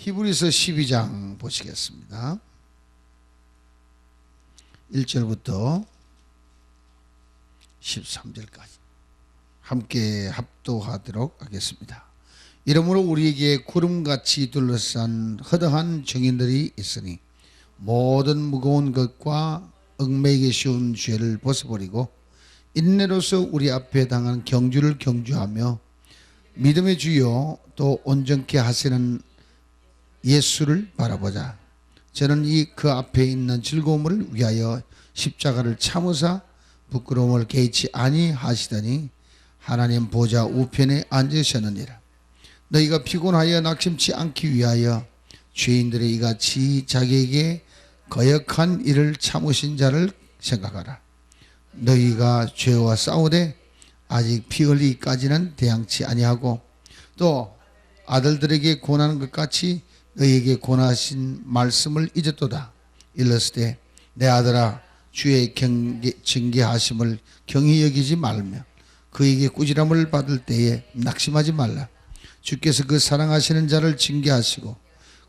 히브리서 12장 보시겠습니다. 1절부터 13절까지 함께 합독하도록 하겠습니다. 이러므로 우리에게 구름같이 둘러싼 허다한 증인들이 있으니 모든 무거운 것과 얽매이기 쉬운 죄를 벗어버리고 인내로서 우리 앞에 당한 경주를 경주하며 믿음의 주요 또 온전케 하시는 예수를 바라보자. 저는 그 앞에 있는 즐거움을 위하여 십자가를 참으사 부끄러움을 개의치 아니하시더니 하나님 보좌 우편에 앉으셨느니라. 너희가 피곤하여 낙심치 않기 위하여 죄인들의 이같이 자기에게 거역한 일을 참으신 자를 생각하라. 너희가 죄와 싸우되 아직 피 흘리기까지는 대항치 아니하고 또 아들들에게 권하는 것 같이 너희에게 권하신 말씀을 잊었도다. 일렀으되 내 아들아 주의 징계하심을 경히 여기지 말며 그에게 꾸지람을 받을 때에 낙심하지 말라. 주께서 그 사랑하시는 자를 징계하시고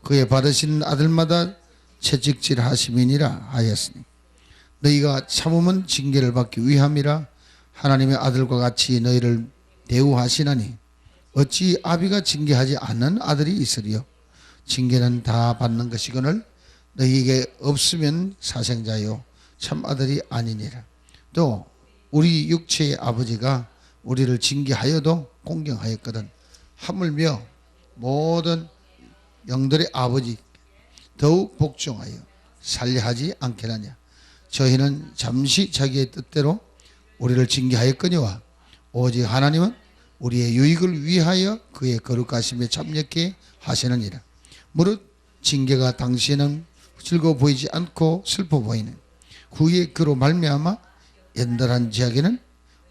그의 받으시는 아들마다 채찍질하심이니라 하였으니 너희가 참으면 징계를 받기 위함이라. 하나님의 아들과 같이 너희를 대우하시나니 어찌 아비가 징계하지 않는 아들이 있으리요. 징계는 다 받는 것이거늘 너희에게 없으면 사생자요 참 아들이 아니니라. 또 우리 육체의 아버지가 우리를 징계하여도 공경하였거든 하물며 모든 영들의 아버지 더욱 복종하여 살려하지 않겠느냐. 저희는 잠시 자기의 뜻대로 우리를 징계하였거니와 오직 하나님은 우리의 유익을 위하여 그의 거룩하심에 참여케 하시느니라. 무릇 징계가 당시에는 즐거워 보이지 않고 슬퍼 보이는 그의 그로 말미암아 연달한 지하에는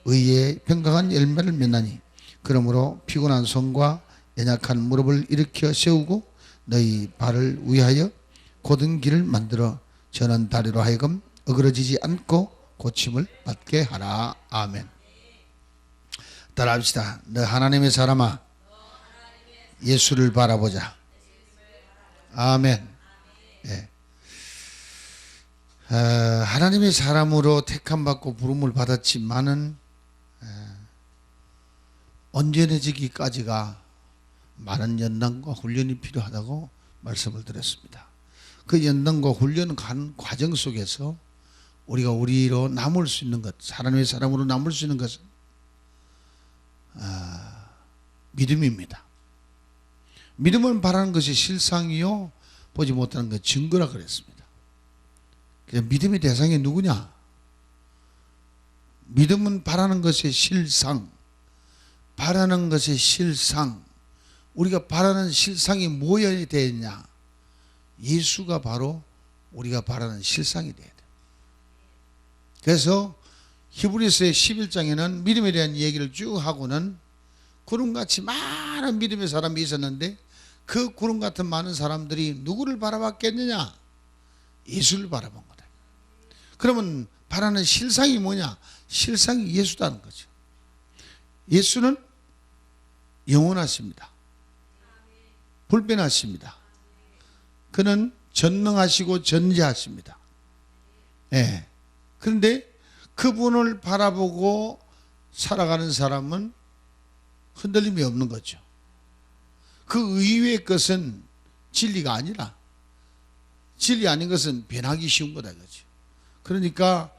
의의 평강한 열매를 맺나니 그러므로 피곤한 손과 연약한 무릎을 일으켜 세우고 너희 발을 위하여 곧은 길을 만들어 전한 다리로 하여금 어그러지지 않고 고침을 받게 하라. 아멘. 따라합시다. 너 하나님의 사람아 예수를 바라보자. 아멘. 예. 하나님의 사람으로 택함받고 부름을 받았지만은 온전해지기까지가 많은 연단과 훈련이 필요하다고 말씀을 드렸습니다. 그 연단과 훈련 가는 과정 속에서 우리가 우리로 남을 수 있는 것, 하나님의 사람으로 남을 수 있는 것은 믿음입니다. 믿음은 바라는 것이 실상이요 보지 못하는 것 증거라 그랬습니다. 그냥 믿음의 대상이 누구냐? 믿음은 바라는 것의 실상, 바라는 것의 실상. 우리가 바라는 실상이 뭐여야 되느냐? 예수가 바로 우리가 바라는 실상이 돼야 돼. 그래서 히브리서의 11장에는 믿음에 대한 얘기를 쭉 하고는 구름같이 많은 믿음의 사람이 있었는데 그 구름 같은 많은 사람들이 누구를 바라봤겠느냐? 예수를 바라본 거다. 그러면 바라는 실상이 뭐냐? 실상이 예수다는 거죠. 예수는 영원하십니다. 불변하십니다. 그는 전능하시고 전지하십니다. 예. 그런데 그분을 바라보고 살아가는 사람은 흔들림이 없는 거죠. 그 의외의 것은 진리가 아니라 진리 아닌 것은 변하기 쉬운 거다 이거죠. 그러니까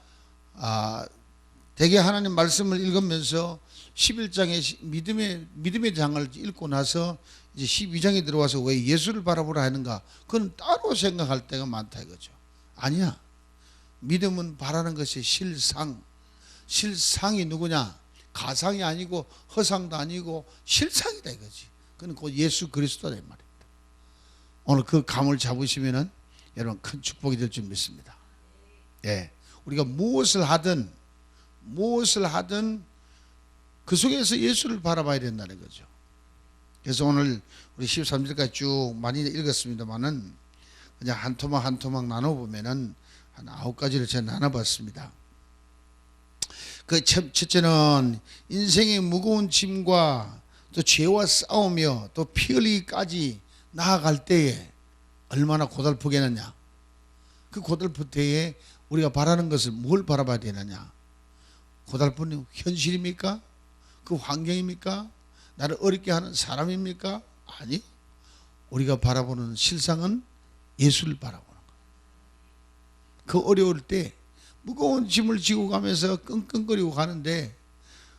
대개 하나님 말씀을 읽으면서 11장의 믿음의 장을 읽고 나서 이제 12장에 들어와서 왜 예수를 바라보라 하는가? 그건 따로 생각할 때가 많다 이거죠. 아니야. 믿음은 바라는 것이 실상이 누구냐? 가상이 아니고 허상도 아니고 실상이다 이거지. 그건 곧 예수 그리스도다 이 말입니다. 오늘 그 감을 잡으시면은 여러분 큰 축복이 될 줄 믿습니다. 예, 우리가 무엇을 하든 그 속에서 예수를 바라봐야 된다는 거죠. 그래서 오늘 우리 13절까지 쭉 많이 읽었습니다만은 그냥 한 토막 나눠보면은 한 9가지를 제가 나눠봤습니다. 그 첫째는 인생의 무거운 짐과 또 죄와 싸우며 또 피 흘리기까지 나아갈 때에 얼마나 고달프겠느냐. 그 고달플 때에 우리가 바라는 것을 뭘 바라봐야 되느냐. 고달픈 현실입니까? 그 환경입니까? 나를 어렵게 하는 사람입니까? 아니요. 우리가 바라보는 실상은 예수를 바라보는 거예요. 그 어려울 때 무거운 짐을 지고 가면서 끙끙거리고 가는데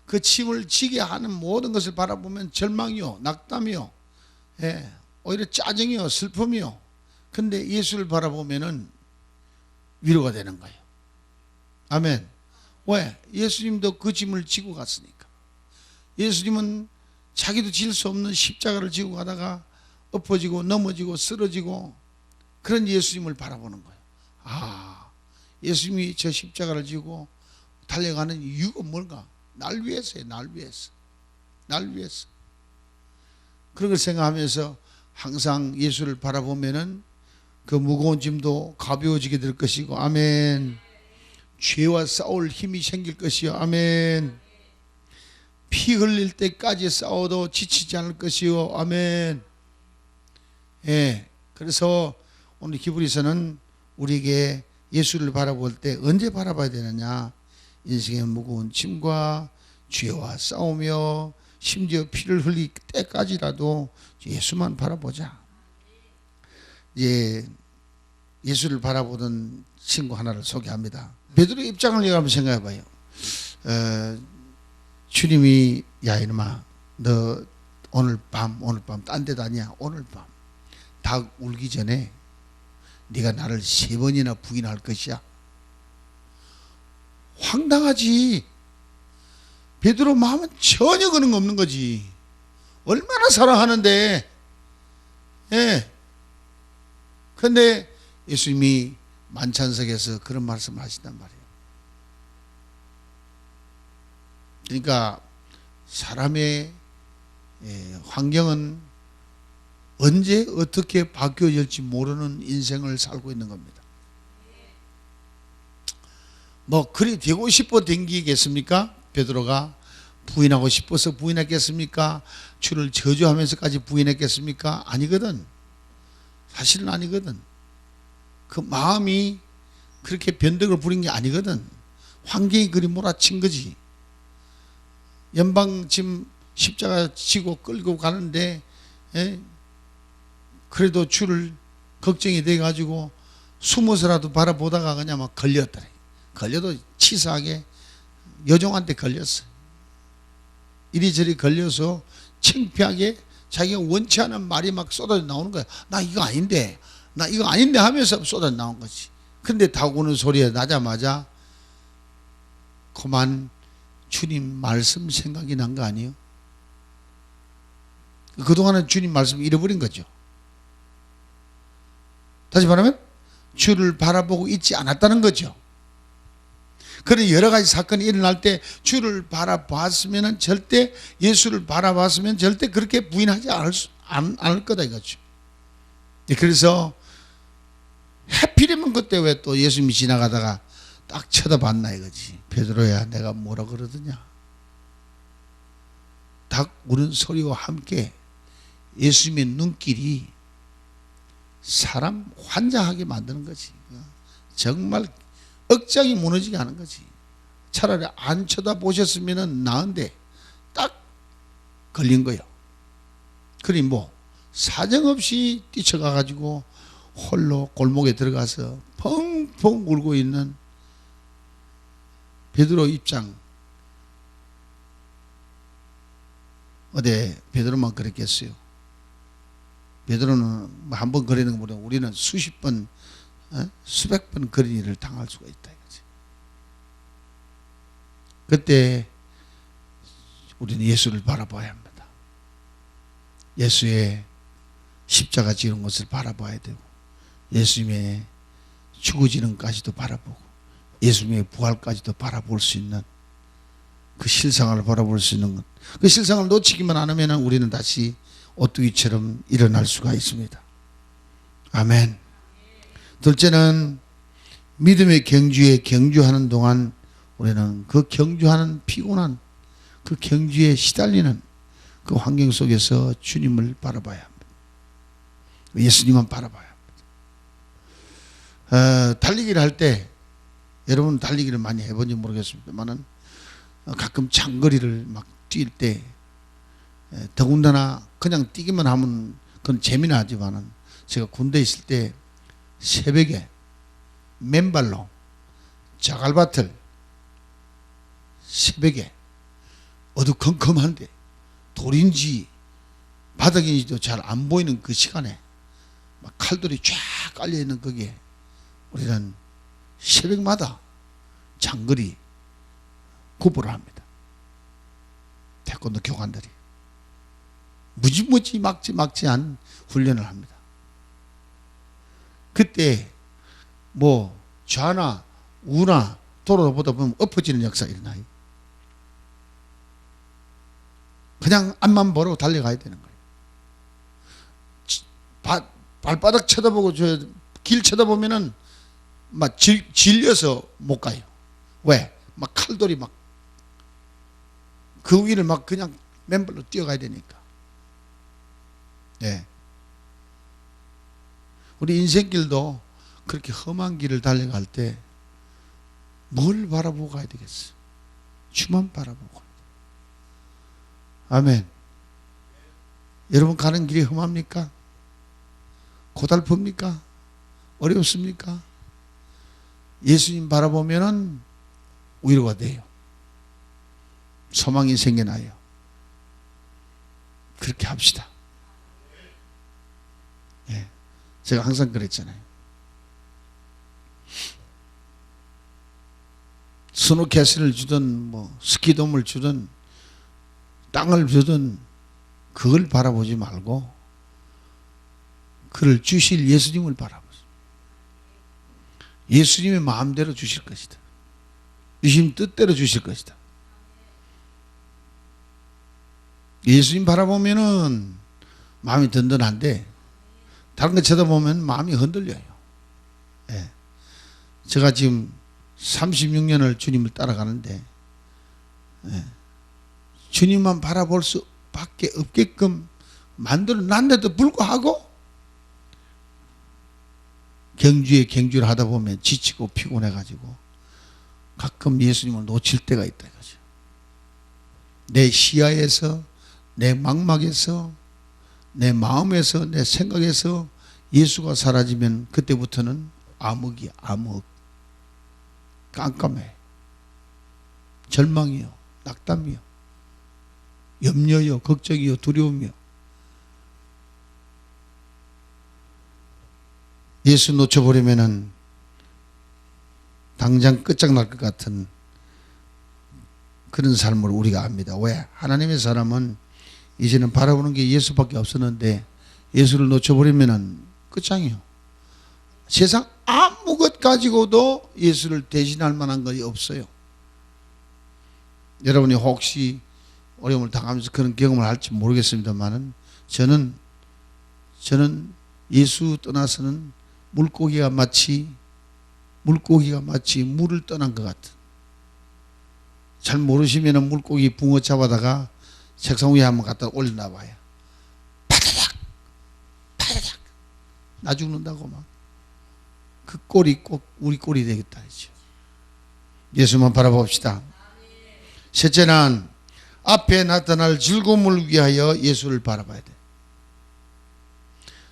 그 짐을 지게 하는 모든 것을 바라보면 절망이요, 낙담이요, 오히려 짜증이요, 슬픔이요. 근데 예수를 바라보면은 위로가 되는 거예요. 아멘. 왜? 예수님도 그 짐을 지고 갔으니까. 예수님은 자기도 질 수 없는 십자가를 지고 가다가 엎어지고 넘어지고 쓰러지고 그런 예수님을 바라보는 거예요. 아, 예수님이 저 십자가를 지고 달려가는 이유가 뭘까? 날 위해서요. 날 위해서. 날 위해서. 그런 걸 생각하면서 항상 예수를 바라보면은 그 무거운 짐도 가벼워지게 될 것이고, 아멘. 죄와 싸울 힘이 생길 것이요, 아멘. 피 흘릴 때까지 싸워도 지치지 않을 것이요, 아멘. 예. 그래서 오늘 히브리서는 우리에게 예수를 바라볼 때 언제 바라봐야 되느냐? 인생의 무거운 짐과 죄와 싸우며 심지어 피를 흘릴 때까지라도 예수만 바라보자. 이제 예수를 바라보던 친구 하나를 소개합니다. 베드로의 입장을 한번 생각해 봐요. 주님이 야 이놈아 너 오늘 밤 딴 데도 아니야. 오늘 밤 닭 울기 전에 네가 나를 3번이나 부인할 것이야. 황당하지. 베드로 마음은 전혀 그런 거 없는 거지. 얼마나 사랑하는데. 예. 근데 예수님이 만찬석에서 그런 말씀을 하신단 말이에요. 그러니까 사람의 환경은 언제 어떻게 바뀌어질지 모르는 인생을 살고 있는 겁니다. 뭐 그리 되고 싶어 댕기겠습니까? 베드로가 부인하고 싶어서 부인했겠습니까? 주를 저주하면서까지 부인했겠습니까? 아니거든. 사실은 아니거든. 그 마음이 그렇게 변덕을 부린 게 아니거든. 환경이 그리 몰아친 거지. 연방 짐 십자가 지고 끌고 가는데 그래도 주를 걱정이 돼가지고 숨어서라도 바라보다가 그냥 막 걸렸더래. 걸려도 치사하게 여종한테 걸렸어. 이리저리 걸려서 창피하게 자기가 원치 않은 말이 막 쏟아져 나오는 거야. 나 이거 아닌데 하면서 쏟아져 나온 거지. 근데 다구는 소리가 나자마자 그만 주님 말씀 생각이 난 거 아니에요? 그동안은 주님 말씀 잃어버린 거죠. 다시 말하면 주를 바라보고 있지 않았다는 거죠. 그런 여러 가지 사건이 일어날 때 주를 바라봤으면 절대, 예수를 바라봤으면 절대 그렇게 부인하지 않을 거다 이거죠. 그래서 해필이면 그때 왜 또 예수님이 지나가다가 딱 쳐다봤나 이거지. 베드로야 내가 뭐라 그러더냐. 닭 우는 소리와 함께 예수님의 눈길이 사람 환장하게 만드는 거지. 정말 억장이 무너지게 하는 거지. 차라리 안 쳐다보셨으면 나은데 딱 걸린 거예요. 그러니 뭐 사정없이 뛰쳐가 가지고 홀로 골목에 들어가서 펑펑 울고 있는 베드로 입장. 어디 베드로만 그랬겠어요. 베드로는 한 번 거리는 것보다 우리는 수십 번, 수백 번 그런 일을 당할 수가 있다 이거지. 그때 우리는 예수를 바라봐야 합니다. 예수의 십자가 지는 것을 바라봐야 되고, 예수님의 죽어지는까지도 바라보고, 예수님의 부활까지도 바라볼 수 있는 그 실상을 바라볼 수 있는 것. 그 실상을 놓치기만 안 하면 우리는 다시 오뚜기처럼 일어날 수가 있습니다. 아멘. 둘째는 믿음의 경주에 경주하는 동안 우리는 그 경주하는 피곤한 그 경주에 시달리는 그 환경 속에서 주님을 바라봐야 합니다. 예수님만 바라봐야 합니다. 달리기를 할 때, 여러분 달리기를 많이 해본지 모르겠습니다만은 가끔 장거리를 막 뛸 때, 더군다나 그냥 뛰기만 하면 그건 재미는 하지만은, 제가 군대에 있을 때 새벽에 맨발로 자갈밭을 새벽에 어두컴컴한데 돌인지 바닥인지도 잘 안 보이는 그 시간에 막 칼돌이 쫙 깔려 있는 거기에 우리는 새벽마다 장거리 구보를 합니다. 태권도 교관들이 무지무지 막지한 훈련을 합니다. 그때 뭐 좌나 우나 돌아보다 보면 엎어지는 역사가 일어나요. 그냥 앞만 보러 달려가야 되는 거예요. 발바닥 쳐다보고 저 길 쳐다보면은 막 질려서 못 가요. 왜? 막 칼돌이 막 그 위를 막 그냥 맨발로 뛰어가야 되니까. 예. 우리 인생길도 그렇게 험한 길을 달려갈 때 뭘 바라보고 가야 되겠어? 주만 바라보고 가야 돼. 아멘. 여러분 가는 길이 험합니까? 고달픕니까? 어렵습니까? 예수님 바라보면은 위로가 돼요. 소망이 생겨나요. 그렇게 합시다. 예. 제가 항상 그랬잖아요. 스누캐슬을 주든 뭐 스키돔을 주든 땅을 주든 그걸 바라보지 말고 그를 주실 예수님을 바라보세요. 예수님의 마음대로 주실 것이다. 예수님 뜻대로 주실 것이다. 예수님 바라보면은 마음이 든든한데 다른 거 쳐다보면 마음이 흔들려요. 예. 제가 지금 36년을 주님을 따라가는데, 예. 주님만 바라볼 수밖에 없게끔 만들어 놨는데도 불구하고 경주를 하다 보면 지치고 피곤해가지고 가끔 예수님을 놓칠 때가 있다 이거죠. 내 시야에서, 내 망막에서, 내 마음에서, 내 생각에서 예수가 사라지면 그때부터는 암흑이야. 암흑. 깜깜해. 절망이요. 낙담이요. 염려요. 걱정이요. 두려움이요. 예수 놓쳐버리면은 당장 끝장날 것 같은 그런 삶을 우리가 압니다. 왜? 하나님의 사람은 이제는 바라보는 게 예수밖에 없었는데 예수를 놓쳐버리면은 끝장이요. 세상 아무것 가지고도 예수를 대신할 만한 것이 없어요. 여러분이 혹시 어려움을 당하면서 그런 경험을 할지 모르겠습니다만은 저는 예수 떠나서는 물고기가 마치 물을 떠난 것 같은. 잘 모르시면은 물고기 붕어 잡아다가 책상 위에 한번 갖다 올려놔 봐요. 파다닥 파다닥 나 죽는다고 막. 그 꼴이 꼭 우리 꼴이 되겠다 이죠. 예수만 바라봅시다. 셋째는 앞에 나타날 즐거움을 위하여 예수를 바라봐야 돼.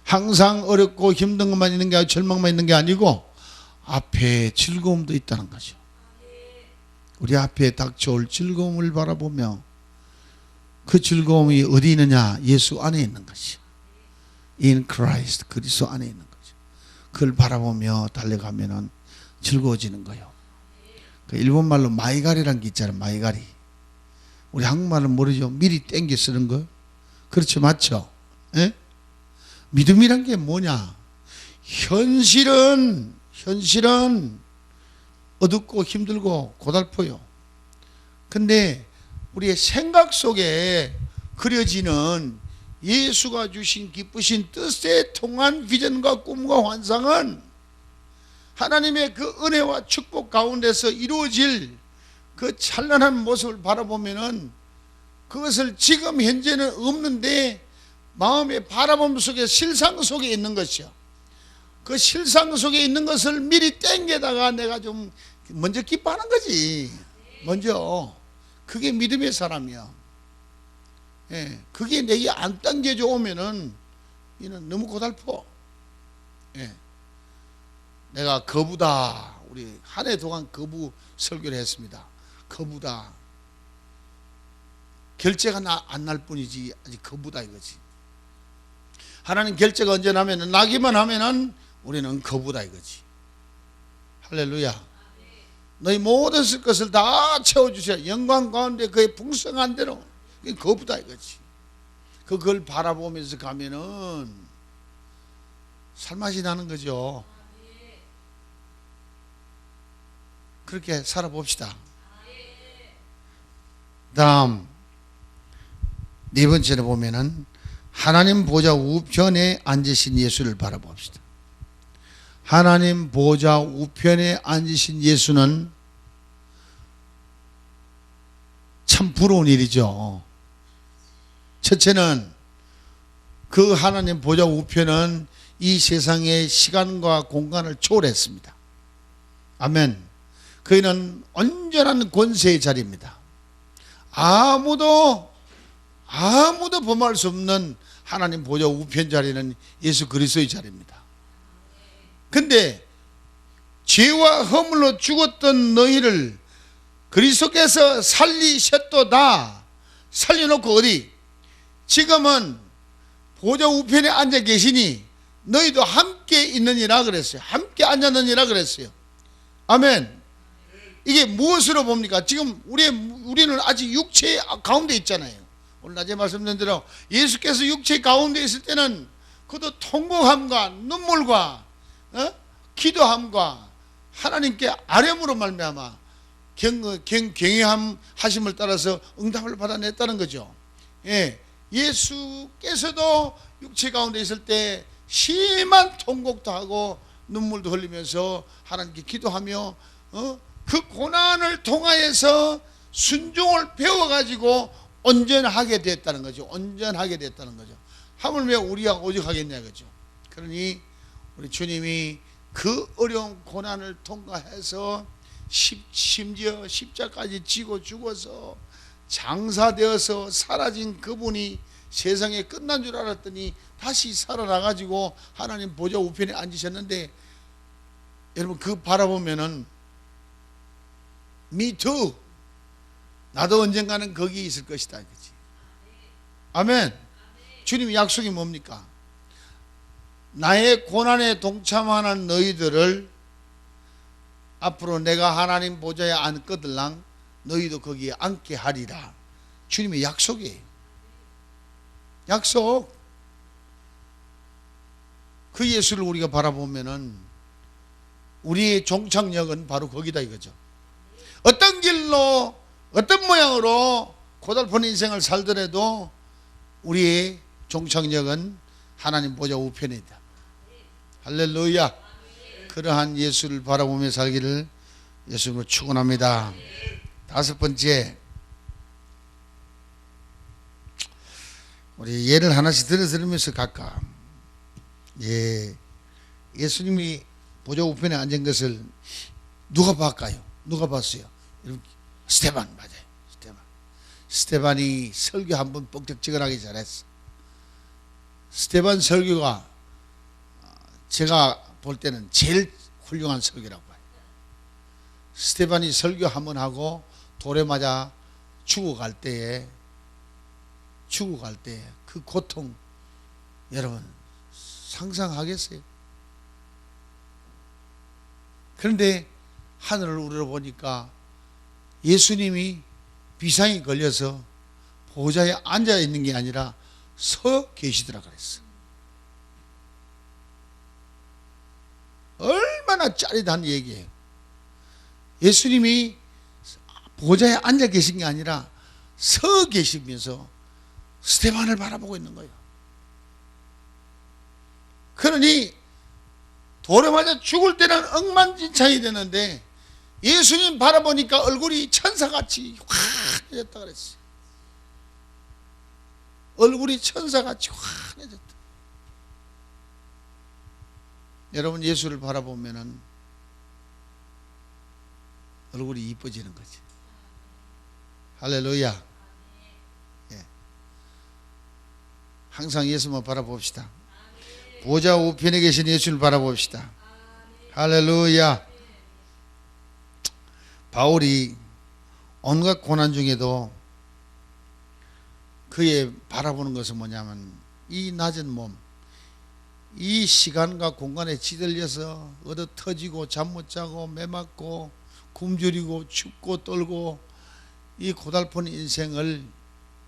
항상 어렵고 힘든 것만 있는 게 아니고 절망만 있는 게 아니고 앞에 즐거움도 있다는 거죠. 우리 앞에 닥쳐올 즐거움을 바라보며 그 즐거움이 어디 있느냐? 예수 안에 있는 것이요. In Christ, 그리스도 안에 있는 거죠. 그걸 바라보며 달려가면은 즐거워지는 거예요. 그 일본말로 마이가리라는 게 있잖아요. 마이가리. 우리 한국말은 모르죠. 미리 땡겨 쓰는 거. 그렇죠. 맞죠? 예? 믿음이란 게 뭐냐? 현실은 어둡고 힘들고 고달퍼요. 근데 우리의 생각 속에 그려지는 예수가 주신 기쁘신 뜻에 통한 비전과 꿈과 환상은 하나님의 그 은혜와 축복 가운데서 이루어질 그 찬란한 모습을 바라보면은 그것을 지금 현재는 없는데 마음의 바라봄 속에 실상 속에 있는 것이요. 그 실상 속에 있는 것을 미리 땡겨다가 내가 좀 먼저 기뻐하는 거지. 먼저. 그게 믿음의 사람이야. 예, 그게 내게 안 당겨져 오면은 이는 너무 고달퍼. 예. 내가 거부다. 우리 한 해 동안 거부 설교를 했습니다. 거부다. 결제가 안 날 뿐이지 아직 거부다 이거지. 하나님 결제가 언제 나면은 나기만 하면은 우리는 거부다 이거지. 할렐루야. 너희 모든 쓸 것을 다 채워주셔. 영광 가운데 그의 풍성한 대로. 그게 거부다 이거지. 그걸 바라보면서 가면은 살맛이 나는 거죠. 그렇게 살아봅시다. 다음 네 번째로 보면은 하나님 보좌 우편에 앉으신 예수를 바라봅시다. 하나님 보좌 우편에 앉으신 예수는 참 부러운 일이죠. 첫째는 그 하나님 보좌 우편은 이 세상의 시간과 공간을 초월했습니다. 아멘. 그이는 온전한 권세의 자리입니다. 아무도 범할 수 없는 하나님 보좌 우편 자리는 예수 그리스도의 자리입니다. 근데 죄와 허물로 죽었던 너희를 그리스도께서 살리셨도다. 살려놓고 어디? 지금은 보좌 우편에 앉아 계시니 너희도 함께 있느니라 그랬어요. 함께 앉았느니라 그랬어요. 아멘. 이게 무엇으로 봅니까? 지금 우리는 아직 육체 가운데 있잖아요. 오늘 낮에 말씀드린 대로 예수께서 육체 가운데 있을 때는 그도 통곡함과 눈물과 기도함과 하나님께 아뢰므로 말미암아 경외함 하심을 따라서 응답을 받아냈다는 거죠. 예, 예수께서도 육체 가운데 있을 때 심한 통곡도 하고 눈물도 흘리면서 하나님께 기도하며 그 고난을 통하여서 순종을 배워가지고 온전하게 됐다는 거죠. 온전하게 됐다는 거죠. 하물며 우리가 오죽하겠냐 그죠. 그러니 우리 주님이 그 어려운 고난을 통과해서 심지어 십자가까지 지고 죽어서 장사되어서 사라진 그분이 세상에 끝난 줄 알았더니 다시 살아나가지고 하나님 보좌 우편에 앉으셨는데, 여러분 그 바라보면은 Me too. 나도 언젠가는 거기 있을 것이다. 그치? 아멘. 주님의 약속이 뭡니까? 나의 고난에 동참하는 너희들을 앞으로 내가 하나님 보좌에 앉거들랑 너희도 거기에 앉게 하리라. 주님의 약속이에요. 약속. 그 예수를 우리가 바라보면은 우리의 종착역은 바로 거기다 이거죠. 어떤 길로 어떤 모양으로 고달픈 인생을 살더라도 우리의 종착역은 하나님 보좌 우편이다. 할렐루야. 그러한 예수를 바라보며 살기를 예수님으로 축원합니다. 다섯 번째, 우리 예를 하나씩 들으면서 갈까? 예수님이 보좌 우편에 앉은 것을 누가 봤까요? 누가 봤어요? 스데반. 맞아요. 스데반이 설교 한번 뻑적지근하게 잘했어. 스데반 설교가 제가 볼 때는 제일 훌륭한 설교라고 봐요. 스데반이 설교 한번 하고 돌에 맞아 죽어갈 때에 그 고통, 여러분 상상하겠어요? 그런데 하늘을 우러보니까 예수님이 비상이 걸려서 보좌에 앉아 있는 게 아니라 서 계시더라 그랬어. 얼마나 짜릿한 얘기예요. 예수님이 보좌에 앉아 계신 게 아니라 서 계시면서 스데반을 바라보고 있는 거예요. 그러니 돌에 맞아 죽을 때는 억만진창이 되는데 예수님 바라보니까 얼굴이 천사같이 확해졌다 그랬어요. 얼굴이 천사같이 환해졌다. 여러분, 예수를 바라보면은 얼굴이 이뻐지는 거지. 할렐루야. 예. 항상 예수만 바라봅시다. 보좌 우편에 계신 예수를 바라봅시다. 할렐루야. 바울이 온갖 고난 중에도 그의 바라보는 것은 뭐냐면 이 낮은 몸, 이 시간과 공간에 지들려서 얻어 터지고 잠 못 자고 매맞고 굶주리고 춥고 떨고 이 고달픈 인생을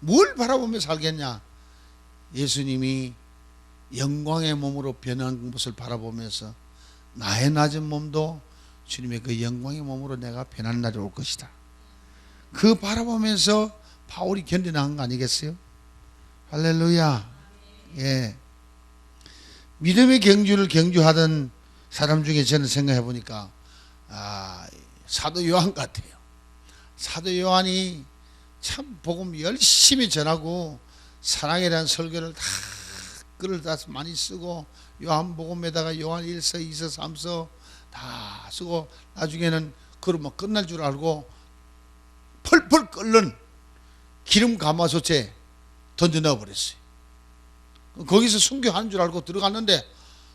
뭘 바라보며 살겠냐? 예수님이 영광의 몸으로 변한 것을 바라보면서 나의 낮은 몸도 주님의 그 영광의 몸으로 내가 변하는 날이 올 것이다. 그 바라보면서 바울이 견뎌나간 거 아니겠어요? 할렐루야. 예. 믿음의 경주를 경주하던 사람 중에 저는 생각해 보니까 사도 요한 같아요. 사도 요한이 참 복음 열심히 전하고 사랑에 대한 설교를 다 글을 다 많이 쓰고 요한복음에다가 요한 1서 2서 3서 다 쓰고 나중에는 그걸 뭐 끝날 줄 알고 펄펄 끓는 기름 가마솥에 던져 넣어버렸어요. 거기서 순교하는 줄 알고 들어갔는데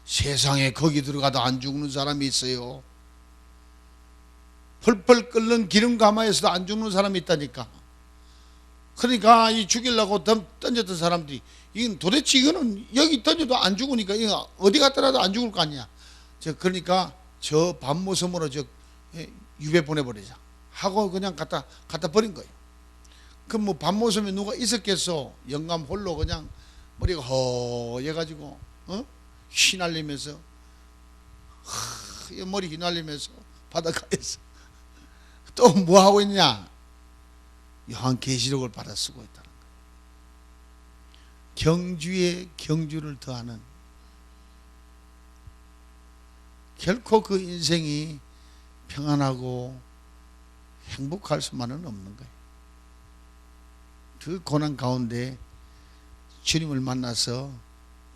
세상에 거기 들어가도 안 죽는 사람이 있어요. 펄펄 끓는 기름 가마에서도 안 죽는 사람이 있다니까. 그러니까 이 죽이려고 던졌던 사람들이 도대체 이거는 여기 던져도 안 죽으니까 이거 어디 갔더라도 안 죽을 거 아니야. 그러니까 저 밤모섬으로 유배 보내버리자 하고 그냥 갖다 버린 거예요. 그럼 뭐 밤모섬에 누가 있었겠어? 영감 홀로 그냥 머리가 허해가지고 휘날리면서 머리 휘날리면서 바닷가에서 또 뭐 하고 있냐? 요한계시록을 받아 쓰고 있다는 거예요. 경주에 경주를 더하는, 결코 그 인생이 평안하고 행복할 수만은 없는 거예요. 그 고난 가운데 주님을 만나서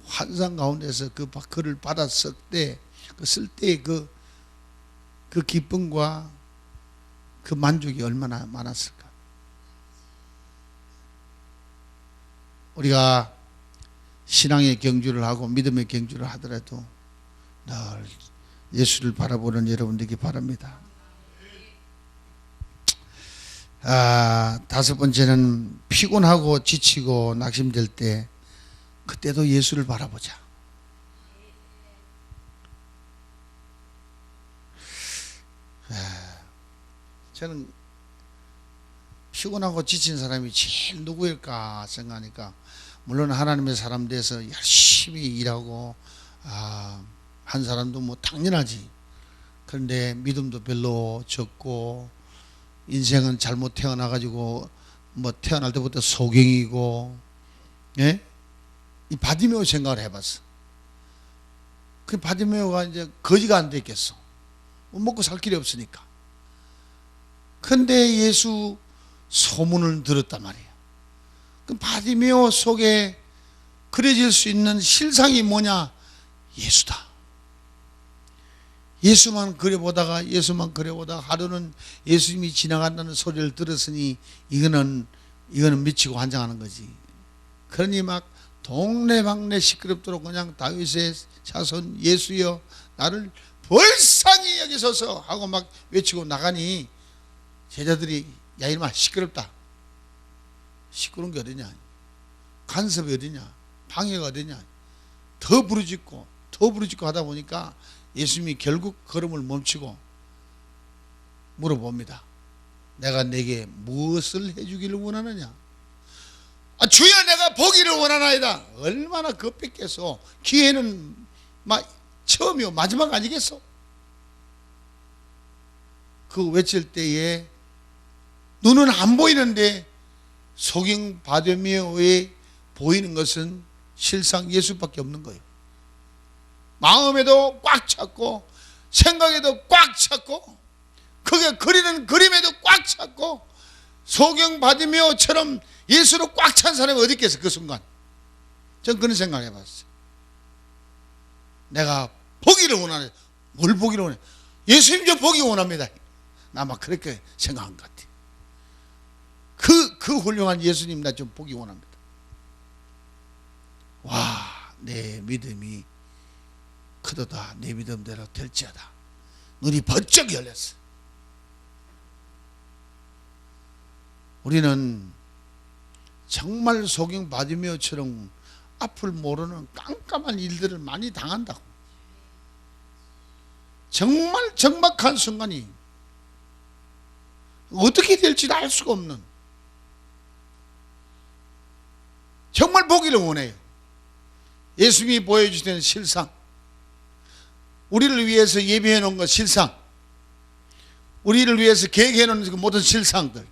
환상 가운데서 그 글을 받아 쓸 때 그 기쁨과 그 만족이 얼마나 많았을까. 우리가 신앙의 경주를 하고 믿음의 경주를 하더라도 늘 예수를 바라보는 여러분들에게 바랍니다. 다섯 번째는 피곤하고 지치고 낙심될 때 그때도 예수를 바라보자. 저는 피곤하고 지친 사람이 제일 누구일까 생각하니까 물론 하나님의 사람 돼서 열심히 일하고 한 사람도 뭐 당연하지. 그런데 믿음도 별로 적고 인생은 잘못 태어나가지고 뭐 태어날 때부터 소경이고, 예? 이 바디메오 생각을 해봤어. 그 바디메오가 이제 거지가 안 됐겠어. 먹고 살 길이 없으니까. 근데 예수 소문을 들었단 말이에요. 그 바디메오 속에 그려질 수 있는 실상이 뭐냐? 예수다. 예수만 그려보다가 하루는 예수님이 지나간다는 소리를 들었으니 이거는 미치고 환장하는 거지. 그러니 막 동네방네 시끄럽도록 그냥 다윗의 자손 예수여 나를 불쌍히 여기소서 하고 막 외치고 나가니 제자들이 야 이놈아 시끄럽다. 시끄러운 게 어디냐? 간섭이 어디냐? 방해가 어디냐? 더 부르짖고 하다 보니까 예수님이 결국 걸음을 멈추고 물어봅니다. 내가 내게 무엇을 해주기를 원하느냐? 주여 내가 보기를 원하나이다. 얼마나 급했겠어. 기회는 처음이요 마지막 아니겠어? 그 외칠 때에 눈은 안 보이는데 소경 바디메오에 보이는 것은 실상 예수밖에 없는 거예요. 마음에도 꽉 찼고 생각에도 꽉 찼고 그게 그리는 그림에도 꽉 찼고 소경 바디메오처럼 예수로 꽉 찬 사람이 어디 있겠어 그 순간. 전 그런 생각을 해봤어요. 내가 보기를 원하네. 뭘 보기를 원해? 예수님 저 보기 원합니다. 나 막 그렇게 생각한 것 같아요. 그 훌륭한 예수님 나 좀 보기 원합니다. 와, 내 믿음이 크도다. 내 믿음대로 될지어다. 눈이 번쩍 열렸어. 우리는 정말 소경 바디메오처럼 앞을 모르는 깜깜한 일들을 많이 당한다고. 정말 적막한 순간이 어떻게 될지도 알 수가 없는, 정말 보기를 원해요. 예수님이 보여주시는 실상, 우리를 위해서 예비해 놓은 것 실상, 우리를 위해서 계획해 놓은 그 모든 실상들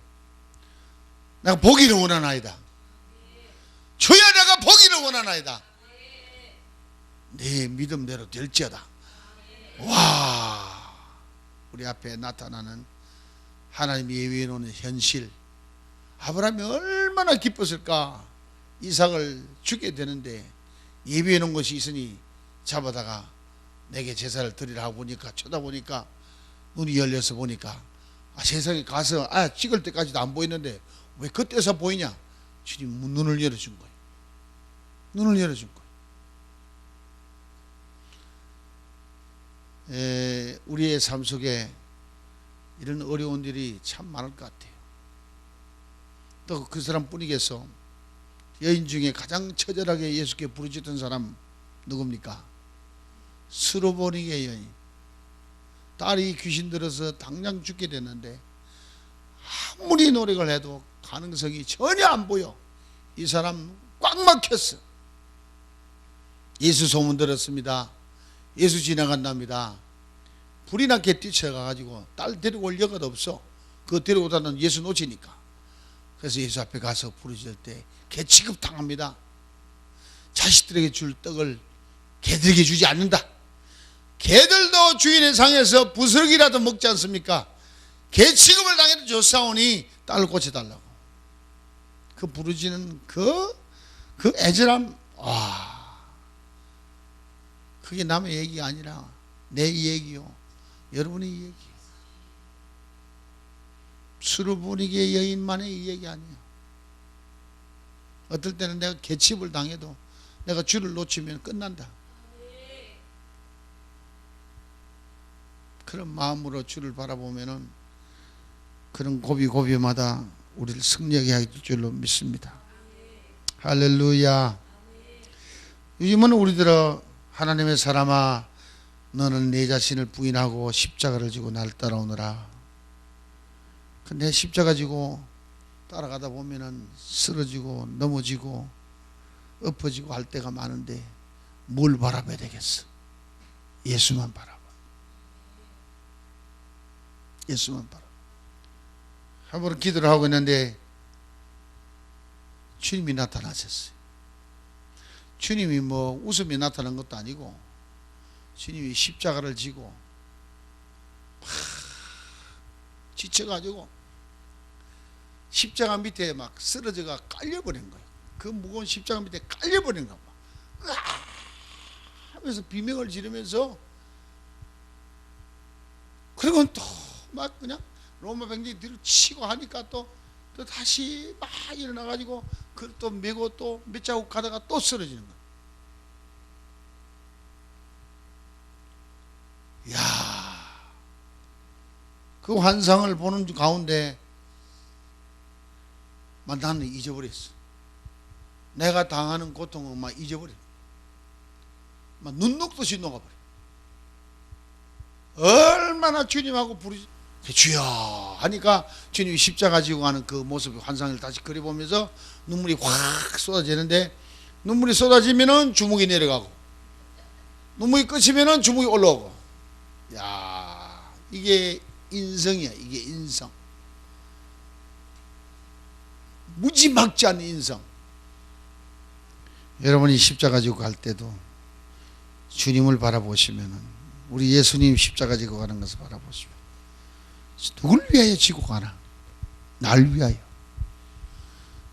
내가 보기를 원하나이다. 주여 내가 보기를 원하나이다. 내 믿음대로 될지어다. 와, 우리 앞에 나타나는 하나님이 예비해 놓은 현실. 아브라함이 얼마나 기뻤을까. 이삭을 주게 되는데 예비해 놓은 것이 있으니 잡아다가 내게 제사를 드리라 하고 보니까, 쳐다보니까 눈이 열려서 보니까 세상에 가서 찍을 때까지도 안 보이는데 왜 그때서 보이냐? 주님 눈을 열어준 거예요. 눈을 열어준 거예요. 우리의 삶 속에 이런 어려운 일이 참 많을 것 같아요. 또 그 사람 뿐이겠어. 여인 중에 가장 처절하게 예수께 부르짖던 사람 누굽니까? 스로보니게 여인. 딸이 귀신 들어서 당장 죽게 됐는데 아무리 노력을 해도 가능성이 전혀 안 보여. 이 사람 꽉 막혔어. 예수 소문 들었습니다. 예수 지나간답니다. 불이 나게 뛰쳐가가지고 딸 데리고 올 여가도 없어. 그거 데리고 오다는 예수 놓치니까. 그래서 예수 앞에 가서 부르짖을 때 개 취급 당합니다. 자식들에게 줄 떡을 개들에게 주지 않는다. 개들도 주인의 상에서 부스러기라도 먹지 않습니까? 개 취급을 당해도 좋사오니 딸을 고쳐달라고. 그 부르짖는 그 애절함, 그게 남의 얘기가 아니라 내 얘기요, 여러분의 얘기. 수르보니게 여인만의 이 얘기 아니에요. 어떨 때는 내가 개취급을 당해도 내가 줄을 놓치면 끝난다. 그런 마음으로 주를 바라보면은 그런 고비고비마다 우리를 승리하게 할 줄로 믿습니다. 할렐루야. 요즘은 우리들은 하나님의 사람아, 너는 내 자신을 부인하고 십자가를 지고 날 따라오너라. 근데 십자가 지고 따라가다 보면은 쓰러지고 넘어지고 엎어지고 할 때가 많은데 뭘 바라봐야 되겠어? 예수만 바라봐. 예수만 바라봐. 한 번 기도를 하고 있는데 주님이 나타나셨어요. 주님이 뭐 웃음이 나타난 것도 아니고 주님이 십자가를 지고 막 지쳐가지고 십자가 밑에 막 쓰러져가 깔려버린 거예요. 그 무거운 십자가 밑에 깔려버린 거야. 하면서 비명을 지르면서, 그리고 또 막 그냥 로마 병력이 뒤로 치고 하니까 또 다시 막 일어나가지고 그걸 또 메고 또 몇 자국 가다가 또 쓰러지는 거야. 이야, 그 환상을 보는 가운데 나는 잊어버렸어. 내가 당하는 고통을 막 잊어버려. 막 눈 녹듯이 녹아버려. 얼마나 주님하고 부르지, 주여 하니까 주님이 십자가 지고 가는 그 모습의 환상을 다시 그려보면서 눈물이 확 쏟아지는데, 눈물이 쏟아지면은 주먹이 내려가고, 눈물이 끝이면은 주먹이 올라오고. 야, 이게 인성이야. 이게 인성. 무지막지 않은 인성. 여러분이 십자가 지고 갈 때도 주님을 바라보시면은, 우리 예수님 십자가 지고 가는 것을 바라보시면, 누굴 위하여 지고 가나? 날 위하여.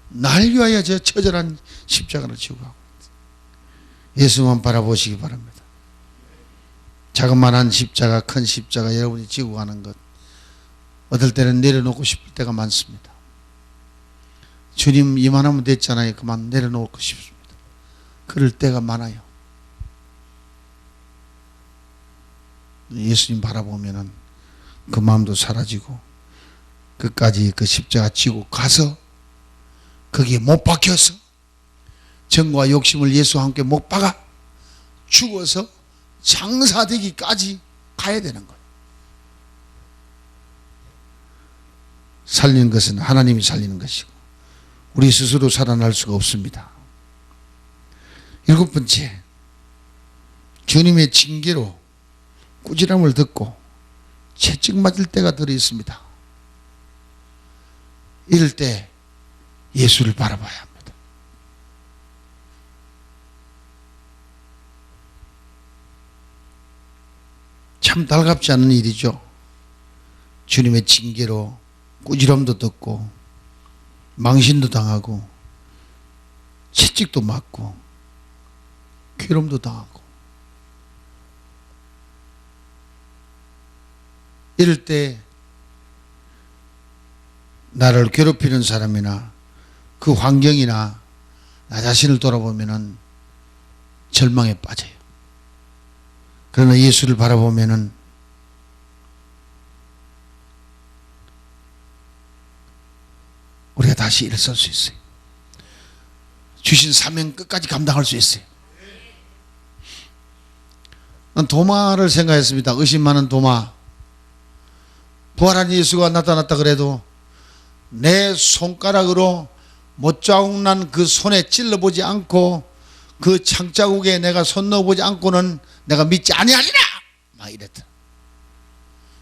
날 위하여 저 처절한 십자가를 지고 가고 예수만 바라보시기 바랍니다. 자그마한 십자가, 큰 십자가 여러분이 지고 가는 것, 어떨 때는 내려놓고 싶을 때가 많습니다. 주님 이만하면 됐잖아요. 그만 내려놓고 싶습니다. 그럴 때가 많아요. 예수님 바라보면은 그 마음도 사라지고 끝까지 그 십자가 지고 가서 거기에 못 박혀서 정과 욕심을 예수와 함께 못 박아 죽어서 장사되기까지 가야 되는 거예요. 살리는 것은 하나님이 살리는 것이고 우리 스스로 살아날 수가 없습니다. 7번째, 주님의 징계로 꾸지람을 듣고 채찍 맞을 때가 들어 있습니다. 이럴 때 예수를 바라봐야 합니다. 참 달갑지 않은 일이죠. 주님의 징계로 꾸지람도 듣고 망신도 당하고 채찍도 맞고 괴로움도 당하고 이럴 때 나를 괴롭히는 사람이나 그 환경이나 나 자신을 돌아보면은 절망에 빠져요. 그러나 예수를 바라보면은 우리가 다시 일어설 수 있어요. 주신 사명 끝까지 감당할 수 있어요. 난 도마를 생각했습니다. 의심 많은 도마. 부활한 예수가 나타났다 그래도 내 손가락으로 못자국 난 그 손에 찔러보지 않고 그 창자국에 내가 손 넣어보지 않고는 내가 믿지 아니하리라 막 이랬다.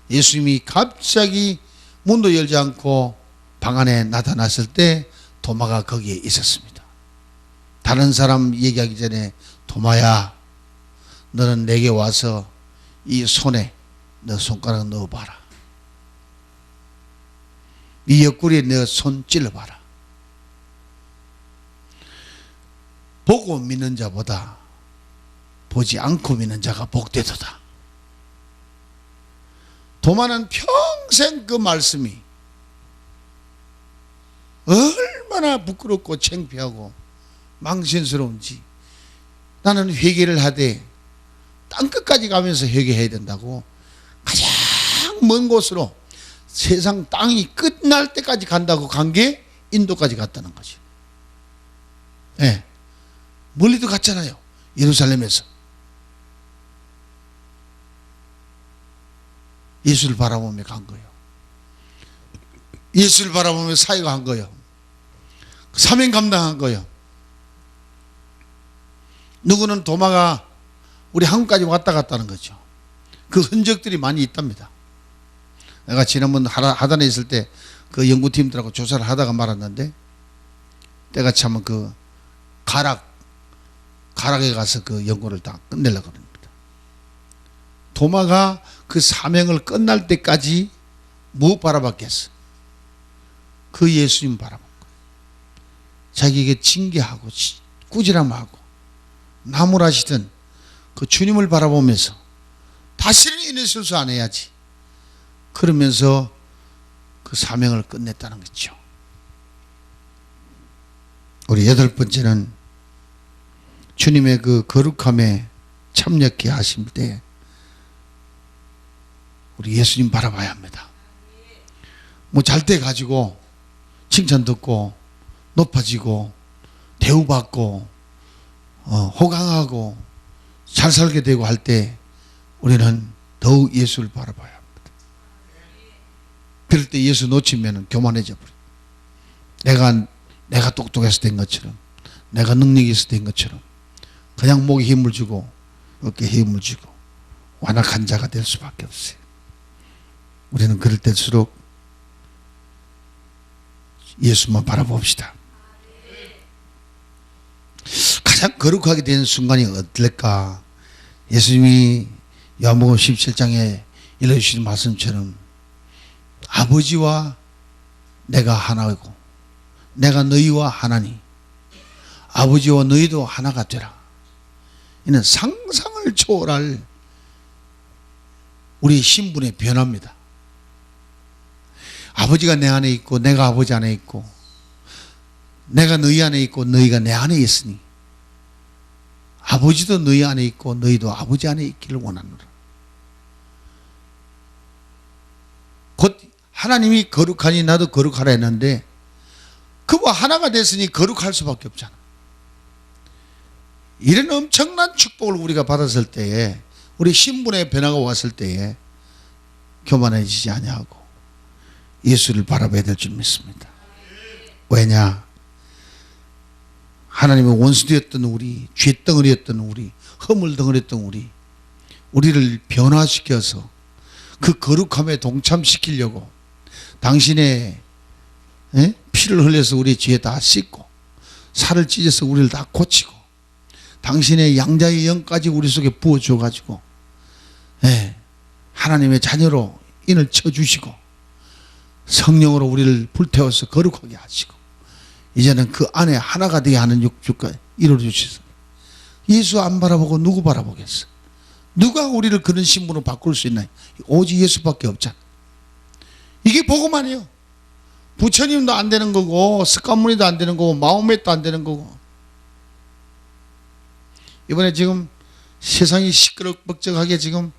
예수님이 갑자기 문도 열지 않고 방 안에 나타났을 때 도마가 거기에 있었습니다. 다른 사람 얘기하기 전에 도마야 너는 내게 와서 이 손에 너 손가락 넣어봐라. 이 옆구리에 너 손 찔러봐라. 보고 믿는 자보다 보지 않고 믿는 자가 복되도다. 도마는 평생 그 말씀이 얼마나 부끄럽고 창피하고 망신스러운지 나는 회개를 하되 땅끝까지 가면서 회개해야 된다고 가장 먼 곳으로 세상 땅이 끝날 때까지 간다고 간 게 인도까지 갔다는 거지. 네. 멀리도 갔잖아요. 예루살렘에서. 예수를 바라보며 간 거예요. 예수를 바라보며 사역을 한 거예요. 사명 감당한 거예요. 누구는 도마가 우리 한국까지 왔다 갔다는 거죠. 그 흔적들이 많이 있답니다. 내가 지난번 하단에 있을 때 그 연구팀들하고 조사를 하다가 말았는데 때가 참은 그 가락에 가서 그 연구를 다 끝내려고 합니다. 도마가 그 사명을 끝날 때까지 뭐 바라봤겠어? 그 예수님 바라본 거예요. 자기에게 징계하고 꾸지람하고 나무라시던 그 주님을 바라보면서 다시는 이런 실수 안 해야지. 그러면서 그 사명을 끝냈다는 거죠. 우리 8번째는 주님의 그 거룩함에 참여케 하실 때 우리 예수님 바라봐야 합니다. 뭐 잘 때 가지고 칭찬 듣고 높아지고 대우받고 호강하고 잘 살게 되고 할 때 우리는 더욱 예수를 바라봐야 합니다. 그럴 때 예수 놓치면 교만해져 버려요. 내가 똑똑해서 된 것처럼 내가 능력이 있어서 된 것처럼 그냥 목에 힘을 주고 어깨에 힘을 주고 완악한 자가 될 수밖에 없어요. 우리는 그럴 때일수록 예수만 바라봅시다. 가장 거룩하게 된 순간이 어떨까? 예수님이 요한복음 17장에 일러주신 말씀처럼 아버지와 내가 하나이고 내가 너희와 하나니 아버지와 너희도 하나가 되라. 이는 상상을 초월할 우리 신분의 변화입니다. 아버지가 내 안에 있고 내가 아버지 안에 있고 내가 너희 안에 있고 너희가 내 안에 있으니 아버지도 너희 안에 있고 너희도 아버지 안에 있기를 원하노라. 곧 하나님이 거룩하니 나도 거룩하라 했는데 그와 하나가 됐으니 거룩할 수밖에 없잖아. 이런 엄청난 축복을 우리가 받았을 때에 우리 신분의 변화가 왔을 때에 교만해지지 아니하고 예수를 바라봐야 될 줄 믿습니다. 왜냐? 하나님의 원수되었던 우리, 쥐덩어리였던 우리, 허물덩어리였던 우리를 변화시켜서 그 거룩함에 동참시키려고 당신의 피를 흘려서 우리 죄 다 씻고 살을 찢어서 우리를 다 고치고 당신의 양자의 영까지 우리 속에 부어줘 가지고 하나님의 자녀로 인을 쳐주시고 성령으로 우리를 불태워서 거룩하게 하시고 이제는 그 안에 하나가 되게 하는 육주까지 이루어주셔서 예수 안 바라보고 누구 바라보겠어? 누가 우리를 그런 신분으로 바꿀 수 있나? 오직 예수밖에 없잖아. 이게 복음아니에요. 부처님도 안 되는 거고 스카무니도 안 되는 거고 마호메도 안 되는 거고. 이번에 지금 세상이 시끄럽벅적하게 지금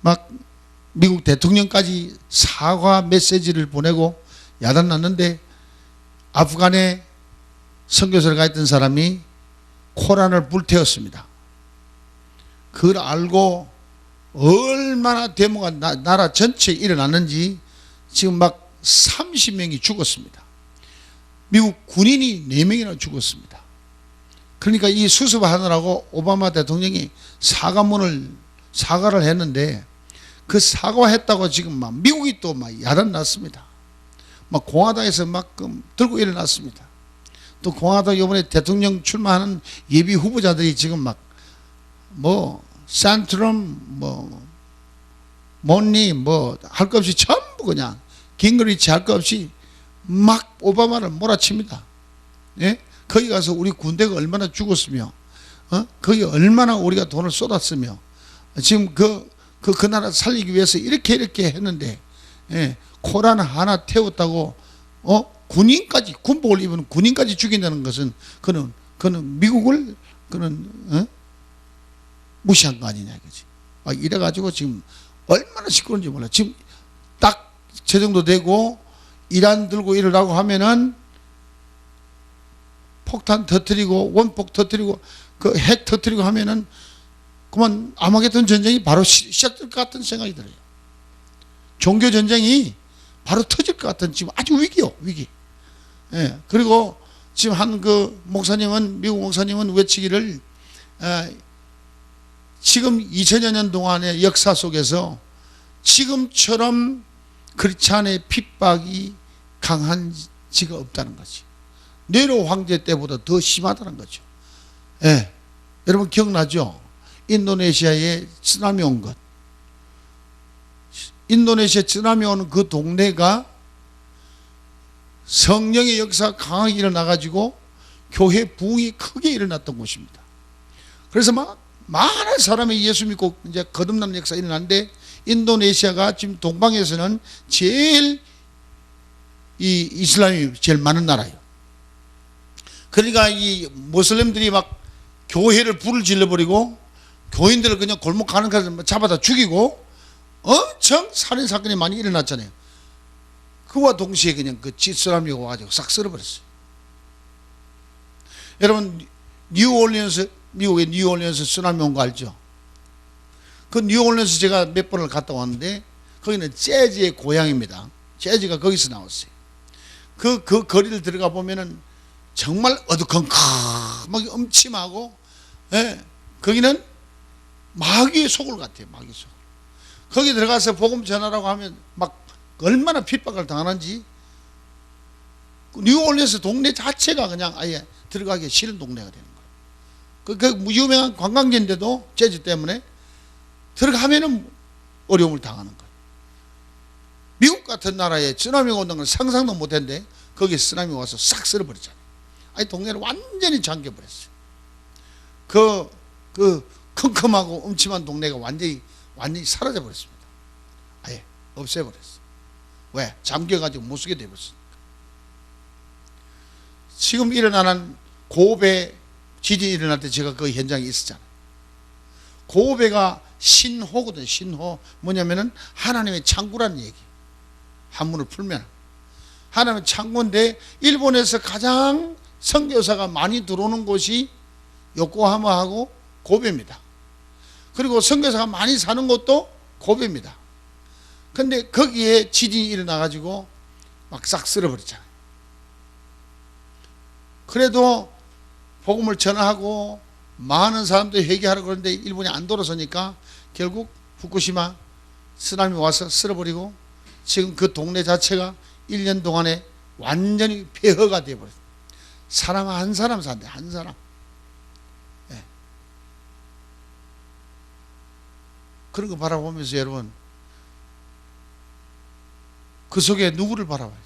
막 미국 대통령까지 사과 메시지를 보내고 야단났는데 아프간에 선교사를 가 있던 사람이 코란을 불태웠습니다. 그걸 알고 얼마나 데모가 나라 전체에 일어났는지 지금 막 30명이 죽었습니다. 미국 군인이 4명이나 죽었습니다. 그러니까 이 수습하느라고 오바마 대통령이 사과를 했는데 그 사과했다고 지금 막 미국이 또 막 야단 났습니다. 막 공화당에서 막 들고 일어났습니다. 또 공화당 이번에 대통령 출마하는 예비 후보자들이 지금 막 산트럼 몬니 할 것 없이 전부 그냥 깅그리치 할 것 없이 막 오바마를 몰아칩니다. 예? 거기 가서 우리 군대가 얼마나 죽었으며 거기 얼마나 우리가 돈을 쏟았으며 지금 그 나라 살리기 위해서 이렇게 했는데 코란 하나 태웠다고 군인까지 군복을 입은 군인까지 죽인다는 것은 그는 미국을 무시한 거 아니냐 이거지. 이래가지고 지금 얼마나 시끄러운지 몰라. 지금 딱 저 정도 되고 이란 들고 이러라고 하면은 폭탄 터뜨리고 원폭 터뜨리고 그 핵 터뜨리고 하면은 그만 아마겟돈 전쟁이 바로 시작될 것 같은 생각이 들어요. 종교 전쟁이 바로 터질 것 같은 지금 아주 위기요, 위기. 예. 그리고 지금 미국 목사님은 외치기를 지금 2000여 년 동안의 역사 속에서 지금처럼 크리스찬의 핍박이 강한 지가 없다는 거지. 네로 황제 때보다 더 심하다는 거죠. 예. 여러분 기억나죠? 인도네시아에 쓰나미 온 것. 인도네시아 쓰나미 오는 그 동네가 성령의 역사가 강하게 일어나가지고 교회 부흥이 크게 일어났던 곳입니다. 그래서 막 많은 사람이 예수 믿고 이제 거듭나는 역사가 일어났는데 인도네시아가 지금 동방에서는 제일 이 이슬람이 제일 많은 나라예요. 그러니까 이 모슬렘들이 막 교회를 불을 질러버리고 교인들을 그냥 골목 가는 가서 잡아다 죽이고 엄청 살인 사건이 많이 일어났잖아요. 그와 동시에 그냥 그 쓰나미가 와가지고 싹 쓸어버렸어요. 여러분 미국의 뉴올리언스 쓰나미 온 거 알죠? 그 뉴올리언스 제가 몇 번을 갔다 왔는데 거기는 재즈의 고향입니다. 재즈가 거기서 나왔어요. 그 거리를 들어가 보면은 정말 어두컴컴하게 음침하고 거기는 마귀의 소굴 같아요. 마귀의 소굴. 거기 들어가서 복음 전하라고 하면 막 얼마나 핍박을 당하는지 뉴올리언스 동네 자체가 그냥 아예 들어가기 싫은 동네가 되는 거예요. 그 유명한 관광지인데도 재즈 때문에 들어가면은 어려움을 당하는 거예요. 미국 같은 나라에 쓰나미가 온다는 걸 상상도 못했는데 거기에 쓰나미 와서 싹 쓸어버렸잖아요. 아니 동네를 완전히 잠겨버렸어요. 그 컴컴하고 음침한 동네가 완전히 사라져버렸습니다. 아예 없애버렸어요. 왜? 잠겨가지고 못 쓰게 되어버렸으니까. 지금 일어나는 고베 지진이 일어날 때 제가 그 현장에 있었잖아요. 고베가 신호거든. 신호 뭐냐면은 하나님의 창구라는 얘기. 한문을 풀면 하나님의 창구인데, 일본에서 가장 선교사가 많이 들어오는 곳이 요코하마하고 고베입니다. 그리고 선교사가 많이 사는 곳도 고베입니다. 근데 거기에 지진이 일어나 가지고 막 싹 쓸어버렸잖아요. 그래도 복음을 전하고 많은 사람들이 회개하라고 그러는데 일본이 안 돌아서니까 결국 후쿠시마 쓰나미 와서 쓸어버리고, 지금 그 동네 자체가 1년 동안에 완전히 폐허가 되어버렸어요. 사람 한 사람 산대, 한 사람. 네. 그런 거 바라보면서 여러분, 그 속에 누구를 바라봐야 돼요?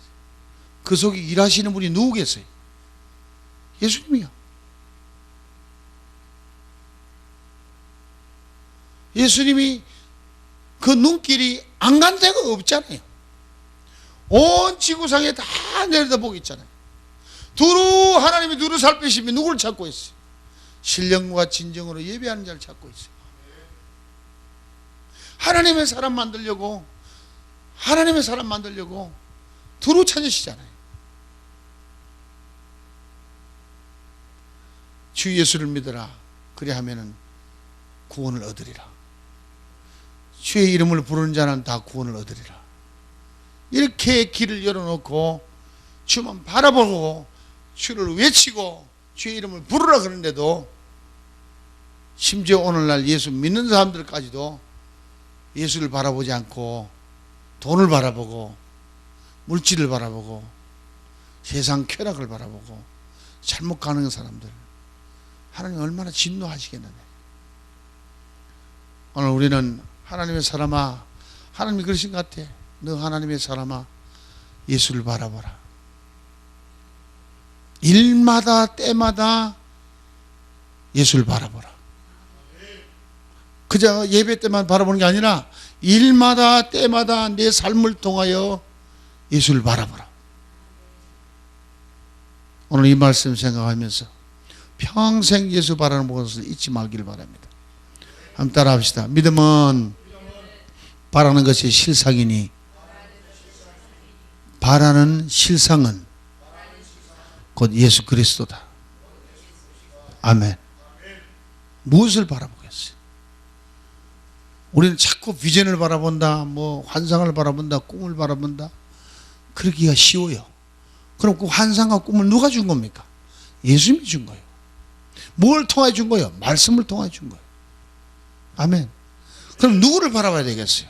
그 속에 일하시는 분이 누구겠어요? 예수님이요. 예수님이 그 눈길이 안 간 데가 없잖아요. 온 지구상에 다 내려다보고 있잖아요. 두루 하나님이 두루 살피시면 누구를 찾고 있어요? 신령과 진정으로 예배하는 자를 찾고 있어요. 하나님의 사람 만들려고 두루 찾으시잖아요. 주 예수를 믿어라. 그래 하면은 구원을 얻으리라. 주의 이름을 부르는 자는 다 구원을 얻으리라. 이렇게 길을 열어놓고 주만 바라보고 주를 외치고 주의 이름을 부르라 그러는데도, 심지어 오늘날 예수 믿는 사람들까지도 예수를 바라보지 않고 돈을 바라보고 물질을 바라보고 세상 쾌락을 바라보고 잘못 가는 사람들, 하나님 얼마나 진노하시겠느냐. 오늘 우리는 하나님의 사람아, 하나님이 그러신 것 같아. 너 하나님의 사람아, 예수를 바라보라. 일마다 때마다 예수를 바라보라. 그저 예배 때만 바라보는 게 아니라 일마다 때마다 내 삶을 통하여 예수를 바라보라. 오늘 이 말씀 생각하면서 평생 예수 바라보는 것을 잊지 말기를 바랍니다. 한번 따라 합시다. 믿음은 바라는 것이 실상이니 바라는 실상은 곧 예수 그리스도다. 아멘. 무엇을 바라보겠어요? 우리는 자꾸 비전을 바라본다, 뭐 환상을 바라본다, 꿈을 바라본다. 그러기가 쉬워요. 그럼 그 환상과 꿈을 누가 준 겁니까? 예수님이 준 거예요. 뭘 통해 준 거예요? 말씀을 통해 준 거예요. 아멘. 그럼 누구를 바라봐야 되겠어요?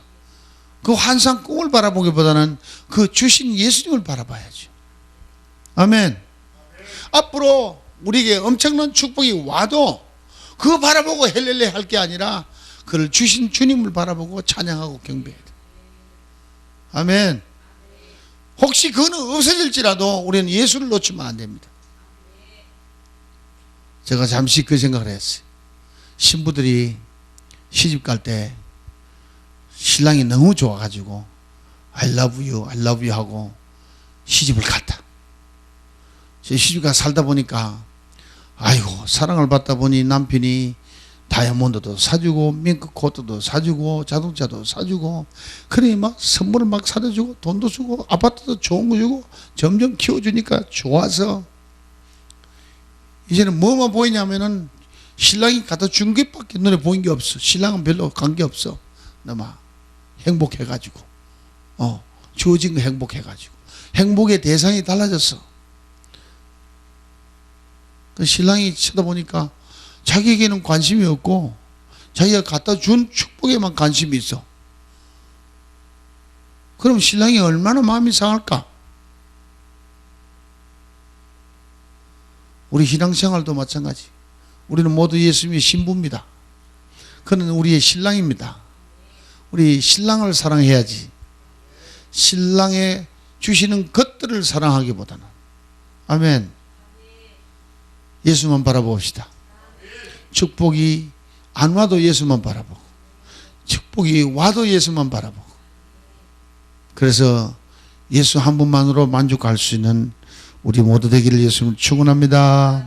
그 환상 꿈을 바라보기보다는 그 주신 예수님을 바라봐야죠. 아멘. 앞으로 우리에게 엄청난 축복이 와도 그거 바라보고 헬렐레 할 게 아니라 그를 주신 주님을 바라보고 찬양하고 경배해야 돼. 아멘. 혹시 그거는 없어질지라도 우리는 예수를 놓치면 안 됩니다. 제가 잠시 그 생각을 했어요. 신부들이 시집 갈 때 신랑이 너무 좋아가지고 I love you, I love you 하고 시집을 갔다. 제 시집가 살다 보니까 아이고 사랑을 받다 보니 남편이 다이아몬드도 사주고 밍크 코트도 사주고 자동차도 사주고, 그러니 막 선물을 막 사다 주고 돈도 주고 아파트도 좋은 거 주고 점점 키워주니까 좋아서 이제는 뭐만 보이냐면은 신랑이 갖다 준 것밖에 눈에 보인 게 없어. 신랑은 별로 관계 없어. 너무 행복해가지고 주어진 거 행복해가지고 행복의 대상이 달라졌어. 그 신랑이 쳐다보니까 자기에게는 관심이 없고 자기가 갖다 준 축복에만 관심이 있어. 그럼 신랑이 얼마나 마음이 상할까? 우리 신앙생활도 마찬가지. 우리는 모두 예수님의 신부입니다. 그는 우리의 신랑입니다. 우리 신랑을 사랑해야지. 신랑의 주시는 것들을 사랑하기보다는 아멘. 예수만 바라봅시다. 축복이 안 와도 예수만 바라보고, 축복이 와도 예수만 바라보고. 그래서 예수 한 분만으로 만족할 수 있는 우리 모두 되기를 예수님을 축원합니다.